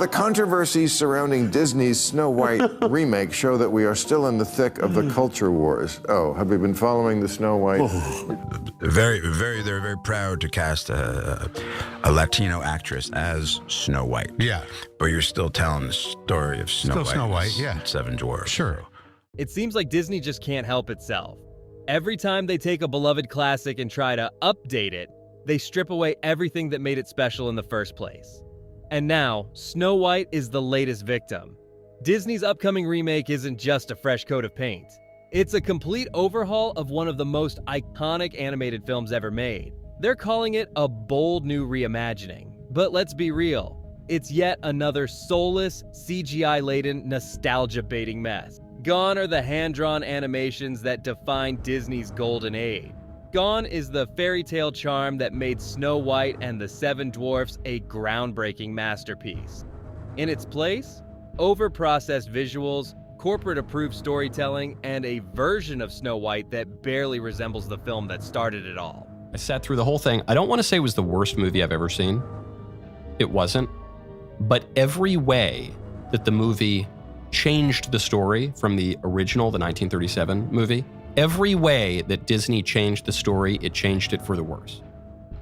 the controversies surrounding Disney's Snow White remake show that we are still in the thick of the culture wars. Oh, have you been following the Snow White? They're very proud to cast a Latino actress as Snow White. Yeah. But you're still telling the story of Snow White. Yeah. Seven Dwarfs. Sure. It seems like Disney just can't help itself. Every time they take a beloved classic and try to update it, they strip away everything that made it special in the first place. And now, Snow White is the latest victim. Disney's upcoming remake isn't just a fresh coat of paint. It's a complete overhaul of one of the most iconic animated films ever made. They're calling it a bold new reimagining. But let's be real, it's yet another soulless, CGI-laden, nostalgia-baiting mess. Gone are the hand-drawn animations that defined Disney's golden age. Gone is the fairy tale charm that made Snow White and the Seven Dwarfs a groundbreaking masterpiece. In its place, over-processed visuals, corporate-approved storytelling, and a version of Snow White that barely resembles the film that started it all. I sat through the whole thing. I don't want to say it was the worst movie I've ever seen. It wasn't. But every way that the movie changed the story from the original, the 1937 movie, every way that Disney changed the story, it changed it for the worse.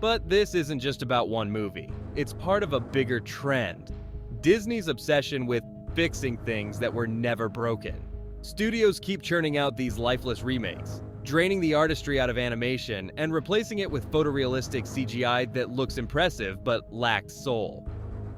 But this isn't just about one movie. It's part of a bigger trend. Disney's obsession with fixing things that were never broken. Studios keep churning out these lifeless remakes, draining the artistry out of animation and replacing it with photorealistic CGI that looks impressive but lacks soul.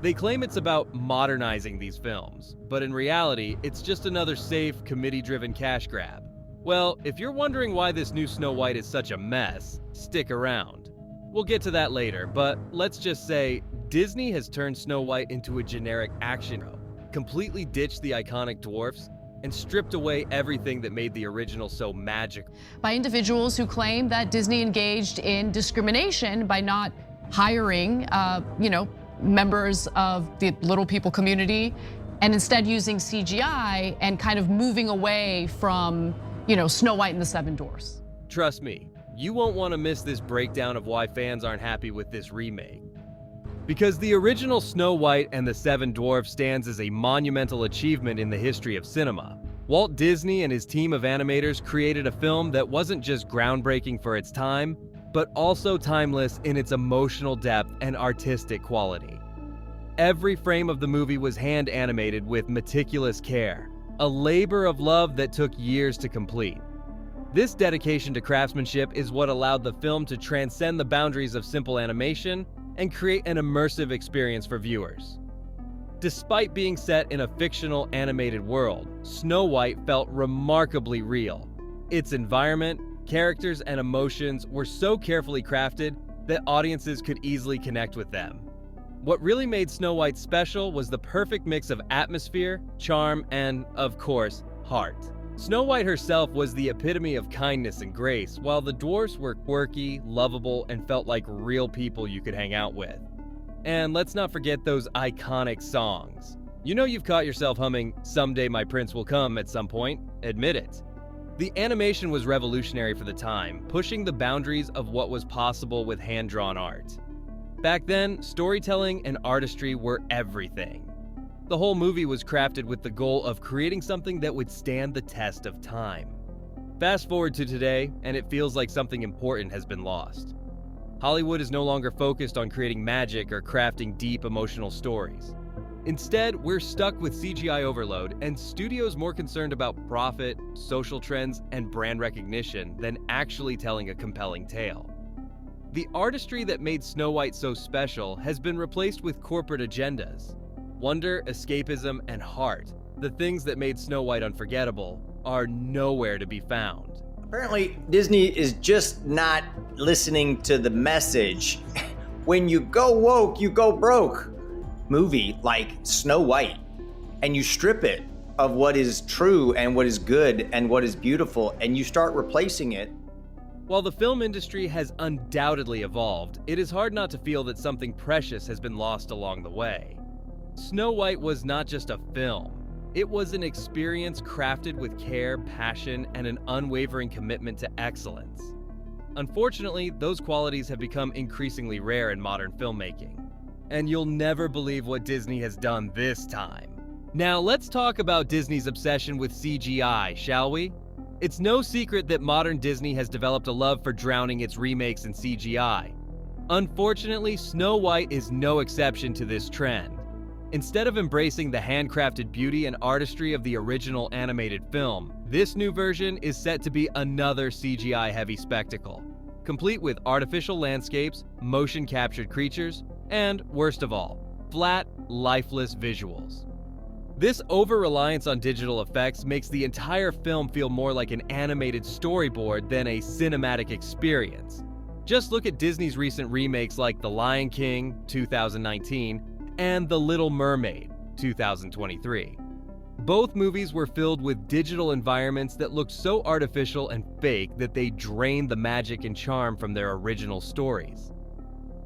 They claim it's about modernizing these films, but in reality, it's just another safe, committee-driven cash grab. Well, if you're wondering why this new Snow White is such a mess, stick around. We'll get to that later, but let's just say Disney has turned Snow White into a generic action hero, completely ditched the iconic dwarfs, and stripped away everything that made the original so magical. By individuals who claim that Disney engaged in discrimination by not hiring, members of the little people community, and instead using CGI and kind of moving away from, Snow White and the Seven Dwarfs. Trust me, you won't want to miss this breakdown of why fans aren't happy with this remake. Because the original Snow White and the Seven Dwarfs stands as a monumental achievement in the history of cinema. Walt Disney and his team of animators created a film that wasn't just groundbreaking for its time, but also timeless in its emotional depth and artistic quality. Every frame of the movie was hand-animated with meticulous care, a labor of love that took years to complete. This dedication to craftsmanship is what allowed the film to transcend the boundaries of simple animation and create an immersive experience for viewers. Despite being set in a fictional animated world, Snow White felt remarkably real. Its environment, characters, and emotions were so carefully crafted that audiences could easily connect with them. What really made Snow White special was the perfect mix of atmosphere, charm, and, of course, heart. Snow White herself was the epitome of kindness and grace, while the dwarfs were quirky, lovable, and felt like real people you could hang out with. And let's not forget those iconic songs. You know you've caught yourself humming "Someday My Prince Will Come" at some point, admit it. The animation was revolutionary for the time, pushing the boundaries of what was possible with hand-drawn art. Back then, storytelling and artistry were everything. The whole movie was crafted with the goal of creating something that would stand the test of time. Fast forward to today, and it feels like something important has been lost. Hollywood is no longer focused on creating magic or crafting deep emotional stories. Instead, we're stuck with CGI overload and studios more concerned about profit, social trends, and brand recognition than actually telling a compelling tale. The artistry that made Snow White so special has been replaced with corporate agendas. Wonder, escapism, and heart, the things that made Snow White unforgettable, are nowhere to be found. Apparently, Disney is just not listening to the message. When you go woke, you go broke. Movie like Snow White, and you strip it of what is true and what is good and what is beautiful, and you start replacing it. While the film industry has undoubtedly evolved, it is hard not to feel that something precious has been lost along the way. Snow White was not just a film. It was an experience crafted with care, passion, and an unwavering commitment to excellence. Unfortunately, those qualities have become increasingly rare in modern filmmaking. and you'll never believe what Disney has done this time. Now let's talk about Disney's obsession with CGI, shall we? It's no secret that modern Disney has developed a love for drowning its remakes in CGI. Unfortunately, Snow White is no exception to this trend. Instead of embracing the handcrafted beauty and artistry of the original animated film, this new version is set to be another CGI-heavy spectacle, complete with artificial landscapes, motion-captured creatures, and, worst of all, flat, lifeless visuals. This over-reliance on digital effects makes the entire film feel more like an animated storyboard than a cinematic experience. Just look at Disney's recent remakes like The Lion King, 2019, and The Little Mermaid, 2023. Both movies were filled with digital environments that looked so artificial and fake that they drained the magic and charm from their original stories.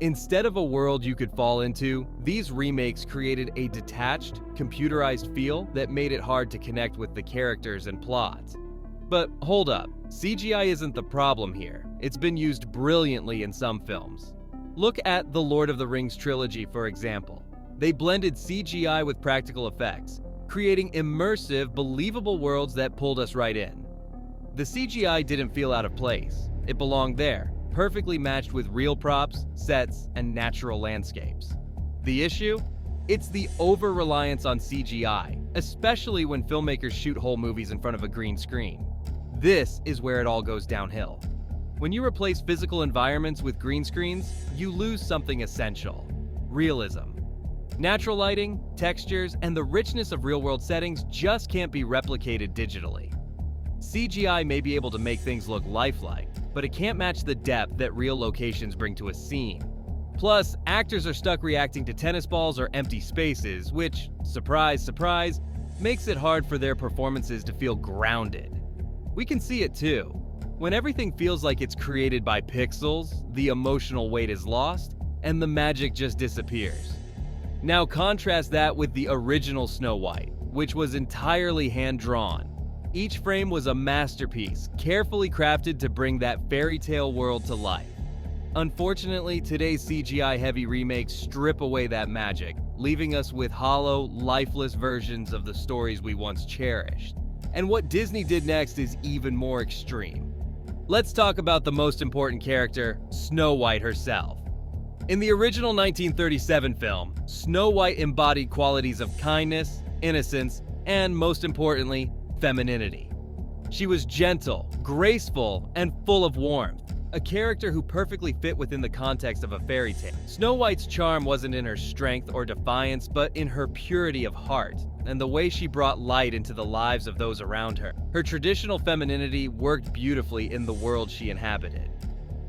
Instead of a world you could fall into, these remakes created a detached, computerized feel that made it hard to connect with the characters and plot. But hold up, CGI isn't the problem here. It's been used brilliantly in some films. Look at the Lord of the Rings trilogy, for example. They blended CGI with practical effects, creating immersive, believable worlds that pulled us right in. The CGI didn't feel out of place. It belonged there, perfectly matched with real props, sets, and natural landscapes. The issue? It's the over-reliance on CGI, especially when filmmakers shoot whole movies in front of a green screen. This is where it all goes downhill. When you replace physical environments with green screens, you lose something essential: realism. Natural lighting, textures, and the richness of real-world settings just can't be replicated digitally. CGI may be able to make things look lifelike, but it can't match the depth that real locations bring to a scene. Plus, actors are stuck reacting to tennis balls or empty spaces, which, surprise, surprise, makes it hard for their performances to feel grounded. We can see it too. When everything feels like it's created by pixels, the emotional weight is lost, and the magic just disappears. Now contrast that with the original Snow White, which was entirely hand-drawn. Each frame was a masterpiece, carefully crafted to bring that fairy tale world to life. Unfortunately, today's CGI-heavy remakes strip away that magic, leaving us with hollow, lifeless versions of the stories we once cherished. And what Disney did next is even more extreme. Let's talk about the most important character, Snow White herself. In the original 1937 film, Snow White embodied qualities of kindness, innocence, and most importantly, femininity. She was gentle, graceful, and full of warmth, a character who perfectly fit within the context of a fairy tale. Snow White's charm wasn't in her strength or defiance, but in her purity of heart and the way she brought light into the lives of those around her. Her traditional femininity worked beautifully in the world she inhabited.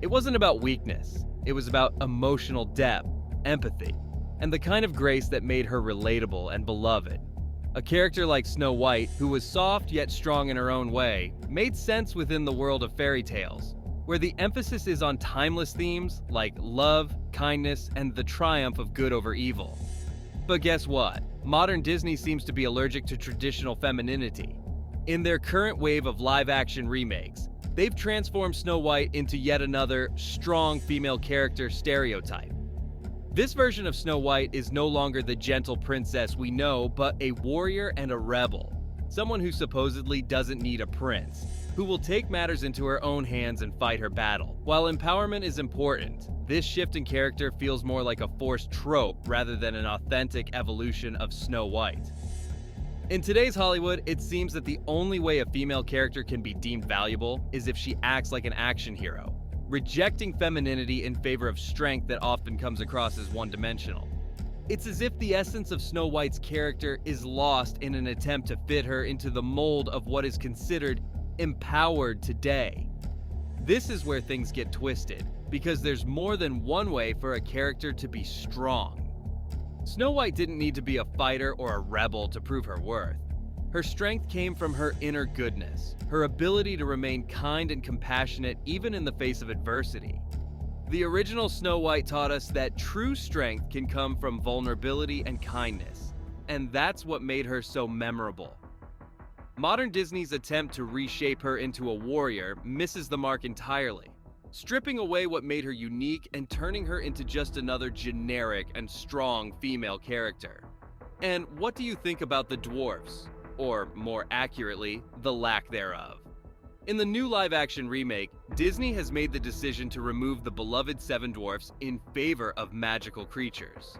It wasn't about weakness. It was about emotional depth, empathy, and the kind of grace that made her relatable and beloved. A character like Snow White, who was soft yet strong in her own way, made sense within the world of fairy tales, where the emphasis is on timeless themes like love, kindness, and the triumph of good over evil. But guess what? Modern Disney seems to be allergic to traditional femininity. In their current wave of live-action remakes, they've transformed Snow White into yet another strong female character stereotype. This version of Snow White is no longer the gentle princess we know, but a warrior and a rebel. Someone who supposedly doesn't need a prince, who will take matters into her own hands and fight her battle. While empowerment is important, this shift in character feels more like a forced trope rather than an authentic evolution of Snow White. In today's Hollywood, it seems that the only way a female character can be deemed valuable is if she acts like an action hero, rejecting femininity in favor of strength that often comes across as one-dimensional. It's as if the essence of Snow White's character is lost in an attempt to fit her into the mold of what is considered empowered today. This is where things get twisted, because there's more than one way for a character to be strong. Snow White didn't need to be a fighter or a rebel to prove her worth. Her strength came from her inner goodness, her ability to remain kind and compassionate even in the face of adversity. The original Snow White taught us that true strength can come from vulnerability and kindness, and that's what made her so memorable. Modern Disney's attempt to reshape her into a warrior misses the mark entirely. stripping away what made her unique and turning her into just another generic and strong female character. And what do you think about the dwarfs? Or, more accurately, the lack thereof. In the new live-action remake, Disney has made the decision to remove the beloved seven dwarfs in favor of magical creatures.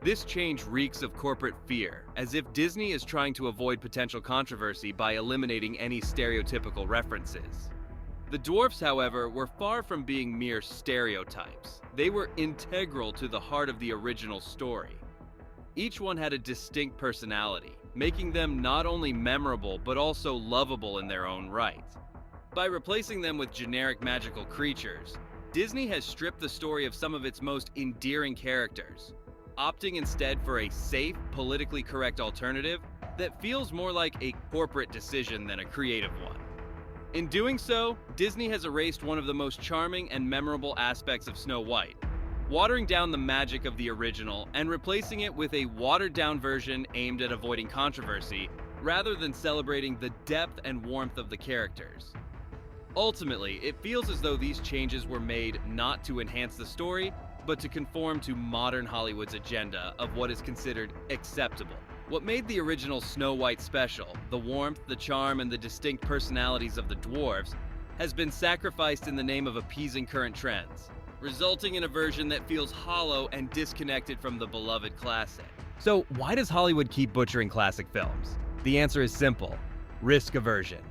This change reeks of corporate fear, as if Disney is trying to avoid potential controversy by eliminating any stereotypical references. The dwarfs, however, were far from being mere stereotypes. They were integral to the heart of the original story. Each one had a distinct personality, making them not only memorable but also lovable in their own right. By replacing them with generic magical creatures, Disney has stripped the story of some of its most endearing characters, opting instead for a safe, politically correct alternative that feels more like a corporate decision than a creative one. In doing so, Disney has erased one of the most charming and memorable aspects of Snow White, watering down the magic of the original and replacing it with a watered-down version aimed at avoiding controversy, rather than celebrating the depth and warmth of the characters. Ultimately, it feels as though these changes were made not to enhance the story, but to conform to modern Hollywood's agenda of what is considered acceptable. What made the original Snow White special, the warmth, the charm, and the distinct personalities of the dwarves, has been sacrificed in the name of appeasing current trends, resulting in a version that feels hollow and disconnected from the beloved classic. So why does Hollywood keep butchering classic films? The answer is simple: risk aversion.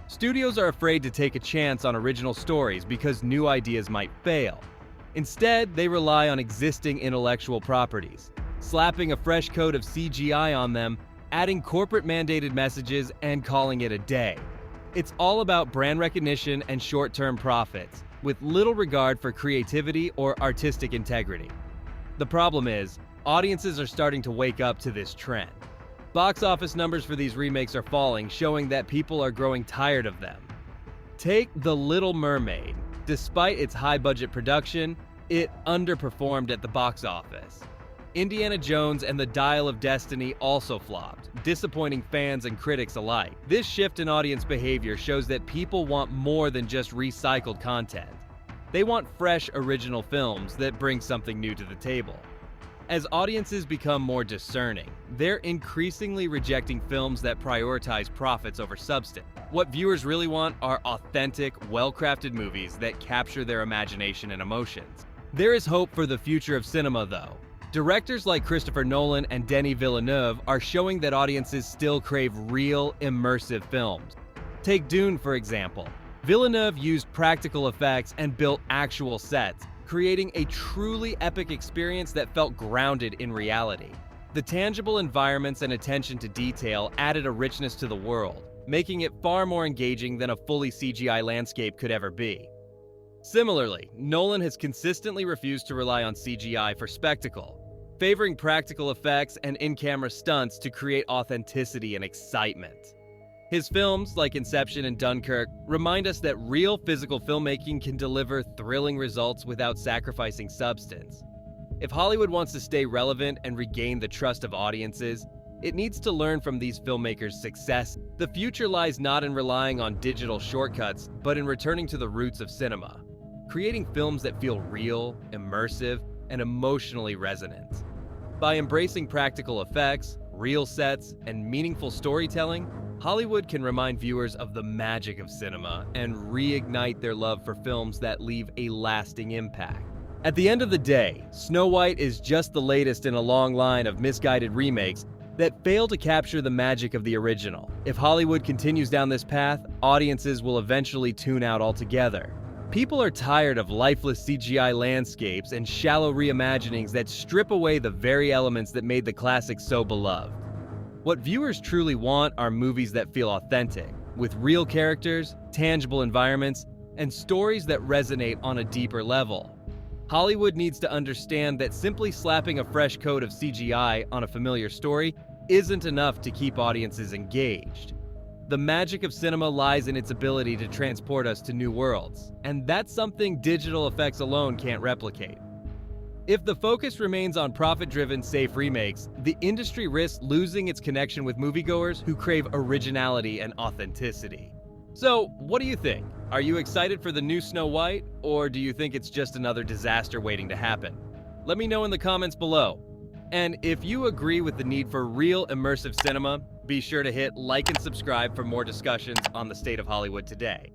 Studios are afraid to take a chance on original stories because new ideas might fail. Instead, they rely on existing intellectual properties, slapping a fresh coat of CGI on them, adding corporate-mandated messages, and calling it a day. It's all about brand recognition and short-term profits, with little regard for creativity or artistic integrity. The problem is, audiences are starting to wake up to this trend. Box office numbers for these remakes are falling, showing that people are growing tired of them. Take The Little Mermaid. Despite its high-budget production, it underperformed at the box office. Indiana Jones and the Dial of Destiny also flopped, disappointing fans and critics alike. This shift in audience behavior shows that people want more than just recycled content. They want fresh, original films that bring something new to the table. As audiences become more discerning, they're increasingly rejecting films that prioritize profits over substance. What viewers really want are authentic, well-crafted movies that capture their imagination and emotions. There is hope for the future of cinema, though. Directors like Christopher Nolan and Denis Villeneuve are showing that audiences still crave real, immersive films. Take Dune, for example. Villeneuve used practical effects and built actual sets, creating a truly epic experience that felt grounded in reality. The tangible environments and attention to detail added a richness to the world, making it far more engaging than a fully CGI landscape could ever be. Similarly, Nolan has consistently refused to rely on CGI for spectacle, favoring practical effects and in-camera stunts to create authenticity and excitement. His films, like Inception and Dunkirk, remind us that real physical filmmaking can deliver thrilling results without sacrificing substance. If Hollywood wants to stay relevant and regain the trust of audiences, it needs to learn from these filmmakers' success. The future lies not in relying on digital shortcuts, but in returning to the roots of cinema, creating films that feel real, immersive, and emotionally resonant. By embracing practical effects, real sets, and meaningful storytelling, Hollywood can remind viewers of the magic of cinema and reignite their love for films that leave a lasting impact. At the end of the day, Snow White is just the latest in a long line of misguided remakes that fail to capture the magic of the original. If Hollywood continues down this path, audiences will eventually tune out altogether. People are tired of lifeless CGI landscapes and shallow reimaginings that strip away the very elements that made the classic so beloved. What viewers truly want are movies that feel authentic, with real characters, tangible environments, and stories that resonate on a deeper level. Hollywood needs to understand that simply slapping a fresh coat of CGI on a familiar story isn't enough to keep audiences engaged. The magic of cinema lies in its ability to transport us to new worlds, and that's something digital effects alone can't replicate. If the focus remains on profit-driven, safe remakes, the industry risks losing its connection with moviegoers who crave originality and authenticity. So, what do you think? Are you excited for the new Snow White, or do you think it's just another disaster waiting to happen? Let me know in the comments below. And if you agree with the need for real immersive cinema, be sure to hit like and subscribe for more discussions on the state of Hollywood today.